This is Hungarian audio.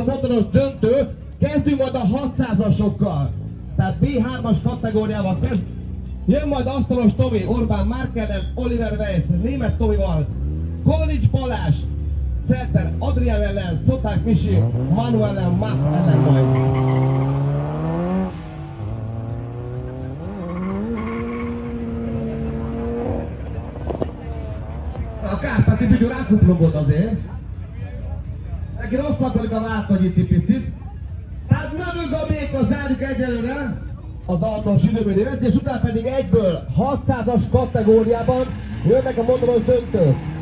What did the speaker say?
a motoros döntő, kezdünk majd a 600-asokkal. Tehát B3-as kategóriával kezd. Jön majd Asztalos Tomi, Orbán Márkellen, Oliver Weiss, Németh Tomival, Kolonics Balázs, Center Adrián ellen, Szoták Misi, Manuel Matt ellen majd. A Kárpáti Bügyő rákuplogott azért. Neki rosszatalik a váltagyi cipicit. Tehát nem Gabiékkal zárjuk egyelőre az autós időmérő edzés, után pedig egyből 600-as kategóriában jönnek a motoros döntők.